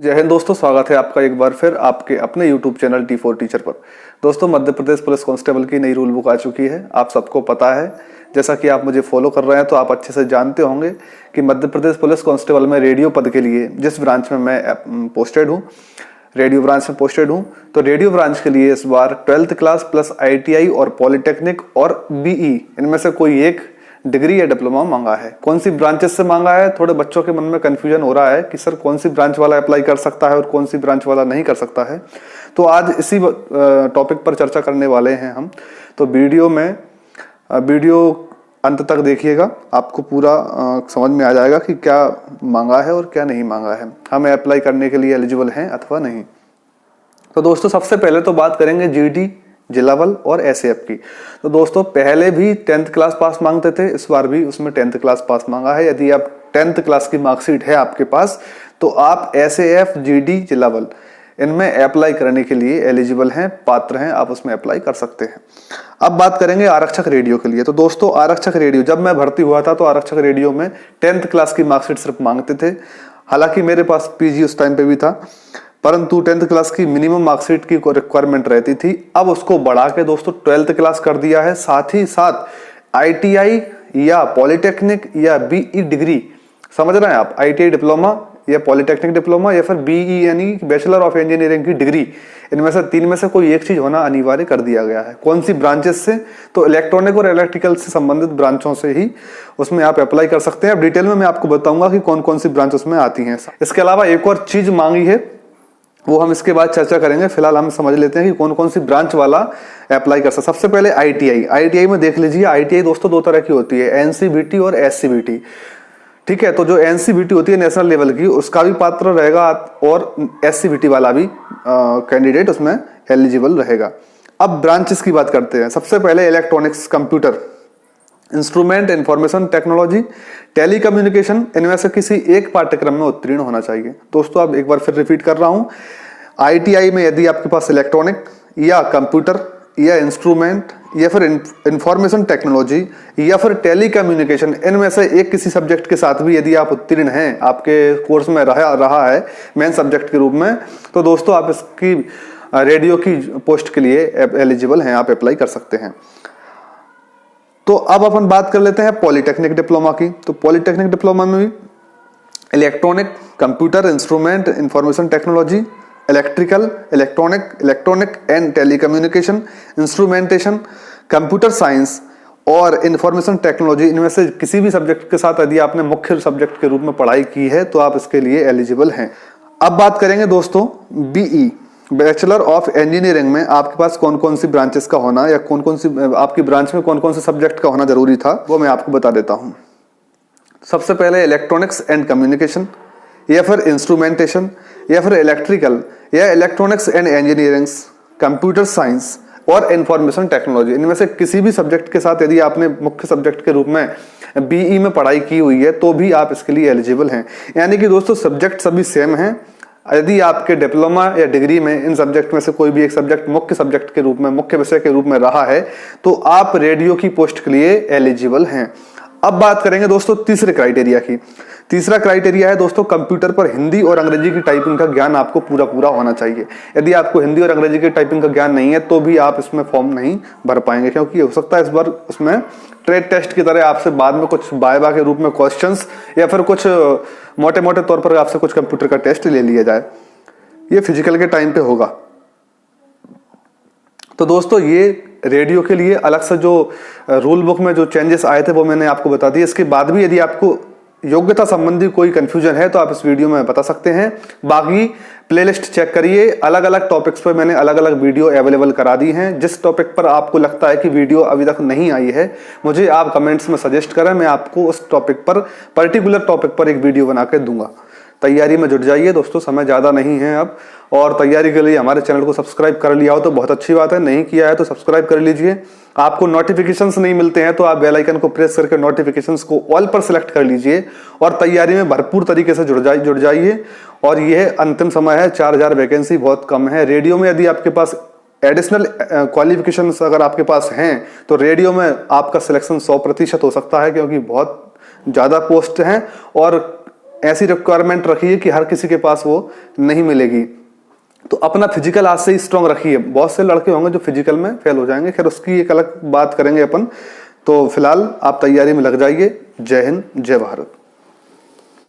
जय हिंद दोस्तों, स्वागत है आपका एक बार फिर आपके अपने YouTube चैनल T4 टीचर पर। दोस्तों, मध्य प्रदेश पुलिस कांस्टेबल की नई रूल बुक आ चुकी है। आप सबको पता है, जैसा कि आप मुझे फॉलो कर रहे हैं तो आप अच्छे से जानते होंगे कि मध्य प्रदेश पुलिस कांस्टेबल में रेडियो पद के लिए जिस ब्रांच में मैं पोस्टेड हूँ, रेडियो ब्रांच में पोस्टेड हूँ, तो रेडियो ब्रांच के लिए इस बार 12th क्लास प्लस ITI और पॉलिटेक्निक और BE इनमें से कोई एक डिग्री या डिप्लोमा मांगा है। कौन सी ब्रांचेस से मांगा है, थोड़े बच्चों के मन में कंफ्यूजन हो रहा है कि सर कौन सी ब्रांच वाला अप्लाई कर सकता है और कौन सी ब्रांच वाला नहीं कर सकता है। तो आज इसी टॉपिक पर चर्चा करने वाले हैं हम। तो वीडियो अंत तक देखिएगा, आपको पूरा समझ में आ जाएगा कि क्या मांगा है और क्या नहीं मांगा है, हमें अप्लाई करने के लिए एलिजिबल हैं अथवा नहीं। तो दोस्तों, सबसे पहले तो बात करेंगे GD जिलावल और SAF की। तो दोस्तों, पहले भी 10th क्लास पास मांगते थे, इस बार भी उसमें 10th क्लास पास मांगा है। यदि आप 10th क्लास की मार्कशीट है आपके पास तो आप SAF GD जिलावल इनमें अप्लाई करने के लिए एलिजिबल हैं, पात्र हैं, आप उसमें अप्लाई कर सकते हैं। अब बात करेंगे आरक्षक रेडियो के लिए। तो दोस्तों, आरक्षक रेडियो जब मैं भर्ती हुआ था तो आरक्षक रेडियो में 10th क्लास की मार्कशीट सिर्फ मांगते थे। हालांकि मेरे पास PG उस टाइम पे भी था, परंतु 10th क्लास की मिनिमम मार्कशीट की रिक्वायरमेंट रहती थी। अब उसको बढ़ा के दोस्तों 12th क्लास कर दिया है। साथ ही साथ ITI या पॉलिटेक्निक या BE डिग्री, समझ रहे हैं आप, ITI डिप्लोमा या पॉलिटेक्निक डिप्लोमा या फिर BE यानी बैचलर ऑफ इंजीनियरिंग की डिग्री, इनमें से तीन में से कोई एक चीज होना अनिवार्य कर दिया गया है। कौन सी ब्रांचेस से? तो इलेक्ट्रॉनिक और इलेक्ट्रिकल से संबंधित ब्रांचों से ही उसमें आप अप्लाई कर सकते हैं। अब डिटेल में मैं आपको बताऊंगा कि कौन कौन सी ब्रांच उसमें आती हैं। इसके अलावा एक और चीज मांगी है, वो हम इसके बाद चर्चा करेंगे। फिलहाल हम समझ लेते हैं कि कौन कौन सी ब्रांच वाला अप्लाई कर सकता है। सबसे पहले ITI में देख लीजिए। ITI दोस्तों दो तरह की होती है, NCVT और SCVT। ठीक है, तो जो NCVT होती है नेशनल लेवल की, उसका भी पात्र रहेगा और SCVT वाला भी कैंडिडेट उसमें एलिजिबल रहेगा। अब ब्रांचेस की बात करते हैं। सबसे पहले electronics, computer, instrument, information technology, telecommunication, इनमें से किसी एक पाठ्यक्रम में उत्तीर्ण होना चाहिए। दोस्तों, अब एक बार फिर रिपीट कर रहा हूं, ITI में यदि आपके पास इलेक्ट्रॉनिक या कंप्यूटर या इंस्ट्रूमेंट या फिर इंफॉर्मेशन टेक्नोलॉजी या फिर टेलीकम्युनिकेशन, इनमें से एक किसी सब्जेक्ट के साथ भी यदि आप उत्तीर्ण हैं, आपके कोर्स में रहा है मेन सब्जेक्ट के रूप में, तो दोस्तों आप इसकी रेडियो की पोस्ट के लिए एलिजिबल हैं, आप अप्लाई कर सकते हैं। तो अब अपन बात कर लेते हैं पॉलिटेक्निक डिप्लोमा की। तो पॉलिटेक्निक डिप्लोमा में भी electronic, computer, instrument, information technology, electrical, electronic and telecommunication, instrumentation, computer science और इंफॉर्मेशन टेक्नोलॉजी, इनमें से किसी भी सब्जेक्ट के साथ यदि आपने मुख्य सब्जेक्ट के रूप में पढ़ाई की है तो आप इसके लिए एलिजिबल हैं। अब बात करेंगे दोस्तों BE, बैचलर ऑफ इंजीनियरिंग में आपके पास कौन कौन सी ब्रांचेस का होना या कौन कौन सी आपकी ब्रांच में कौन कौन से सब्जेक्ट का होना जरूरी था, वो मैं आपको बता देता हूं। सबसे पहले इलेक्ट्रॉनिक्स एंड कम्युनिकेशन या फिर इंस्ट्रूमेंटेशन या फिर इलेक्ट्रिकल या electronics and engineering, computer science और इंफॉर्मेशन टेक्नोलॉजी, इनमें से किसी भी सब्जेक्ट के साथ यदि आपने मुख्य सब्जेक्ट के रूप में BE में पढ़ाई की हुई है तो भी आप इसके लिए एलिजिबल हैं। यानी कि दोस्तों सब्जेक्ट सभी सेम हैं। यदि आपके डिप्लोमा या डिग्री में इन सब्जेक्ट में से कोई भी एक सब्जेक्ट मुख्य सब्जेक्ट के रूप में, मुख्य विषय के रूप में रहा है तो आप रेडियो की पोस्ट के लिए एलिजिबल हैं। अब बात करेंगे दोस्तों तीसरे क्राइटेरिया की। तीसरा क्राइटेरिया है दोस्तों, कंप्यूटर पर हिंदी और अंग्रेजी की टाइपिंग का ज्ञान आपको पूरा होना चाहिए। यदि आपको हिंदी और अंग्रेजी की टाइपिंग का ज्ञान नहीं है तो भी आप इसमें फॉर्म नहीं भर पाएंगे, क्योंकि हो सकता है इस बार उसमें ट्रेड टेस्ट की तरह आपसे बाद में कुछ वाइवा के रूप में क्वेश्चंस या फिर कुछ मोटे मोटे तौर पर आपसे कुछ कंप्यूटर का टेस्ट ले लिया जाए। ये फिजिकल के टाइम पे होगा। तो दोस्तों, ये रेडियो के लिए अलग से जो रूल बुक में जो चेंजेस आए थे वो मैंने आपको बता दिए। इसके बाद भी यदि आपको योग्यता संबंधी कोई कंफ्यूजन है तो आप इस वीडियो में बता सकते हैं। बाकी प्लेलिस्ट चेक करिए, अलग अलग टॉपिक्स पर मैंने अलग अलग वीडियो अवेलेबल करा दी हैं। जिस टॉपिक पर आपको लगता है कि वीडियो अभी तक नहीं आई है, मुझे आप कमेंट्स में सजेस्ट करें, मैं आपको उस टॉपिक पर, पर्टिकुलर टॉपिक पर एक वीडियो बना के दूंगा। तैयारी में जुट जाइए दोस्तों, समय ज़्यादा नहीं है अब। और तैयारी के लिए हमारे चैनल को सब्सक्राइब कर लिया हो तो बहुत अच्छी बात है, नहीं किया है तो सब्सक्राइब कर लीजिए। आपको नोटिफिकेशंस नहीं मिलते हैं तो आप बेल आइकन को प्रेस करके नोटिफिकेशंस को ऑल पर सिलेक्ट कर लीजिए और तैयारी में भरपूर तरीके से जुड़ जाइए। और यह अंतिम समय है, 4000 वैकेंसी बहुत कम है। रेडियो में यदि आपके पास एडिशनल क्वालिफिकेशंस अगर आपके पास हैं तो रेडियो में आपका सिलेक्शन 100% हो सकता है, क्योंकि बहुत ज़्यादा पोस्ट हैं और ऐसी रिक्वायरमेंट रखिए कि हर किसी के पास वो नहीं मिलेगी। तो अपना फिजिकल आज से ही स्ट्रांग रखिए। बहुत से लड़के होंगे जो फिजिकल में फेल हो जाएंगे, खैर उसकी एक अलग बात करेंगे अपन। तो फिलहाल आप तैयारी में लग जाइए। जय हिंद, जय भारत।